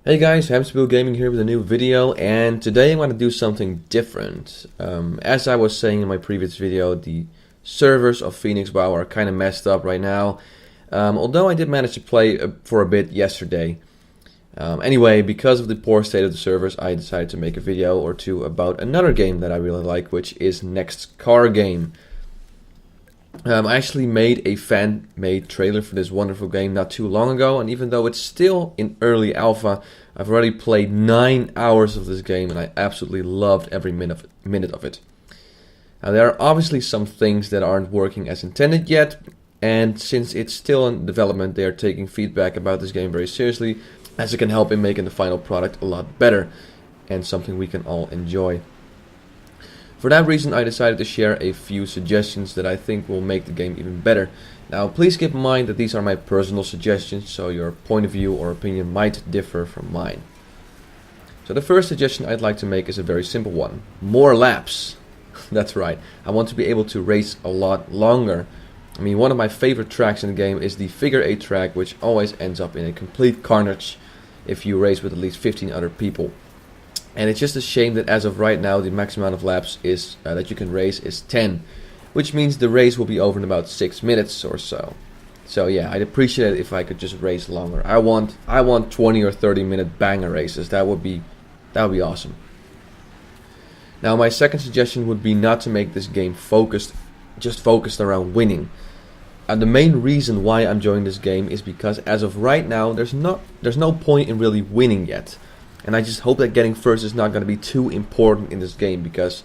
Hey guys, Hamsterwheel Gaming here with a new video, and today I'm going to do something different. As I was saying in my previous video, the servers of Phoenix WoW are kind of messed up right now. Although I did manage to play for a bit yesterday. Anyway, because of the poor state of the servers, I decided to make a video or two about another game that I really like, which is Next Car Game. I actually made a fan-made trailer for this wonderful game not too long ago, and even though it's still in early alpha, I've already played 9 hours of this game and I absolutely loved every minute of it. Now, there are obviously some things that aren't working as intended yet, and since it's still in development, they are taking feedback about this game very seriously, as it can help in making the final product a lot better and something we can all enjoy. For that reason, I decided to share a few suggestions that I think will make the game even better. Now, please keep in mind that these are my personal suggestions, so your point of view or opinion might differ from mine. So the first suggestion I'd like to make is a very simple one. More laps. That's right, I want to be able to race a lot longer. I mean, one of my favorite tracks in the game is the figure 8 track, which always ends up in a complete carnage if you race with at least 15 other people. And it's just a shame that as of right now, the maximum amount of laps is that you can race is 10, which means the race will be over in about 6 minutes or so. So yeah, I'd appreciate it if I could just race longer. I want 20 or 30 minute banger races. That would be awesome. Now, my second suggestion would be not to make this game just focused around winning. And the main reason why I'm enjoying this game is because as of right now, there's no point in really winning yet. And I just hope that getting first is not going to be too important in this game, because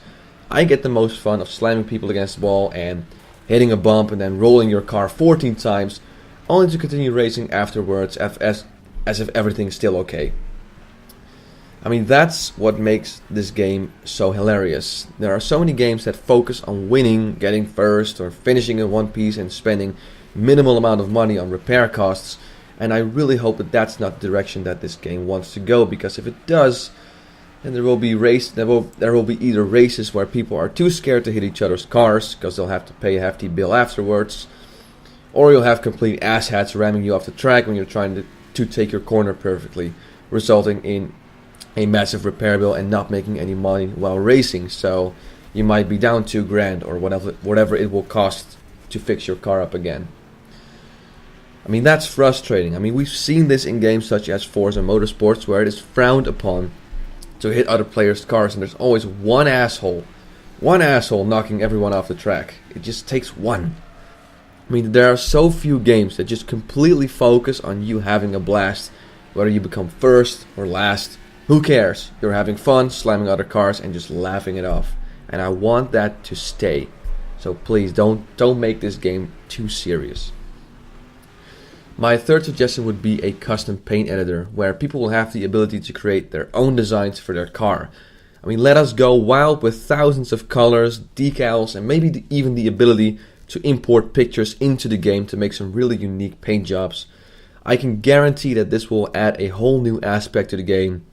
I get the most fun of slamming people against the wall and hitting a bump and then rolling your car 14 times, only to continue racing afterwards as if everything's still okay. I mean, that's what makes this game so hilarious. There are so many games that focus on winning, getting first, or finishing in one piece and spending minimal amount of money on repair costs. And I really hope that that's not the direction that this game wants to go, because if it does, then there will be either races where people are too scared to hit each other's cars because they'll have to pay a hefty bill afterwards, or you'll have complete asshats ramming you off the track when you're trying to take your corner perfectly, resulting in a massive repair bill and not making any money while racing. So you might be down $2,000 or whatever it will cost to fix your car up again. I mean, that's frustrating. I mean, we've seen this in games such as Forza Motorsports, where it is frowned upon to hit other players' cars, and there's always one asshole knocking everyone off the track. It just takes one. I mean, there are so few games that just completely focus on you having a blast, whether you become first or last. Who cares? You're having fun, slamming other cars, and just laughing it off. And I want that to stay. So please don't make this game too serious. My third suggestion would be a custom paint editor, where people will have the ability to create their own designs for their car. I mean, let us go wild with thousands of colors, decals, and maybe even the ability to import pictures into the game to make some really unique paint jobs. I can guarantee that this will add a whole new aspect to the game,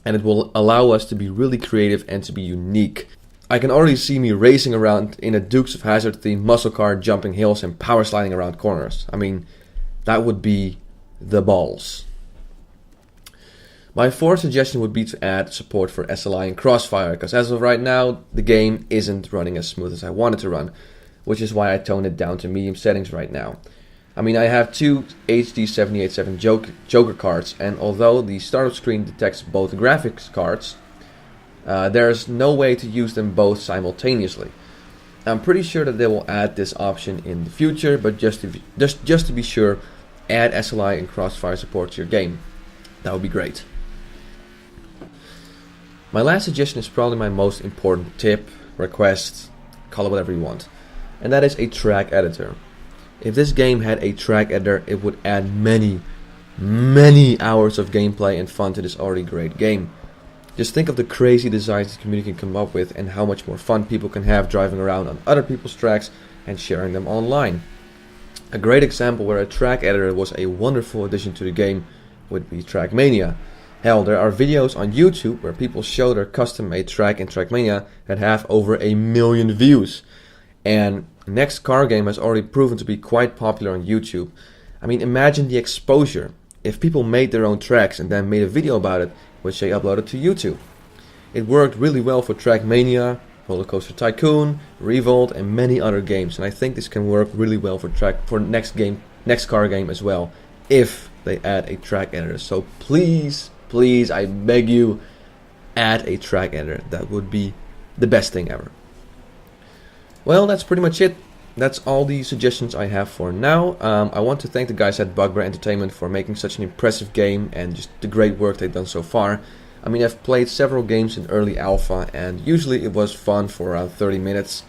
and it will allow us to be really creative and to be unique. I can already see me racing around in a Dukes of Hazzard themed muscle car, jumping hills and power sliding around corners. I mean, that would be the balls. My fourth suggestion would be to add support for SLI and Crossfire, because as of right now, the game isn't running as smooth as I want it to run, which is why I toned it down to medium settings right now. I mean, I have two HD 787 Joker cards, and although the startup screen detects both graphics cards, there's no way to use them both simultaneously. I'm pretty sure that they will add this option in the future, but just to be sure, add SLI and Crossfire support to your game. That would be great. My last suggestion is probably my most important tip, request, call it whatever you want, and that is a track editor. If this game had a track editor, it would add many hours of gameplay and fun to this already great game. Just think of the crazy designs the community can come up with, and how much more fun people can have driving around on other people's tracks and sharing them online. A great example where a track editor was a wonderful addition to the game would be Trackmania. Hell, there are videos on YouTube where people show their custom-made track in Trackmania that have over 1 million views. And Next Car Game has already proven to be quite popular on YouTube. I mean, imagine the exposure. if people made their own tracks and then made a video about it, which they uploaded to YouTube. It worked really well for Trackmania, Roller Coaster Tycoon, Revolt, and many other games, and I think this can work really well for next car game as well, if they add a track editor. So please, I beg you, add a track editor. That would be the best thing ever. Well, that's pretty much it. That's all the suggestions I have for now. I want to thank the guys at Bugbear Entertainment for making such an impressive game and just the great work they've done so far. I mean, I've played several games in early alpha, and usually it was fun for around 30 minutes,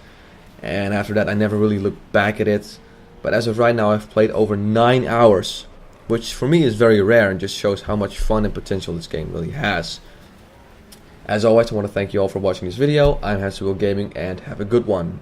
and after that I never really looked back at it. But as of right now, I've played over 9 hours, which for me is very rare and just shows how much fun and potential this game really has. As always, I want to thank you all for watching this video. I'm Hamsterwheel Gaming, and have a good one.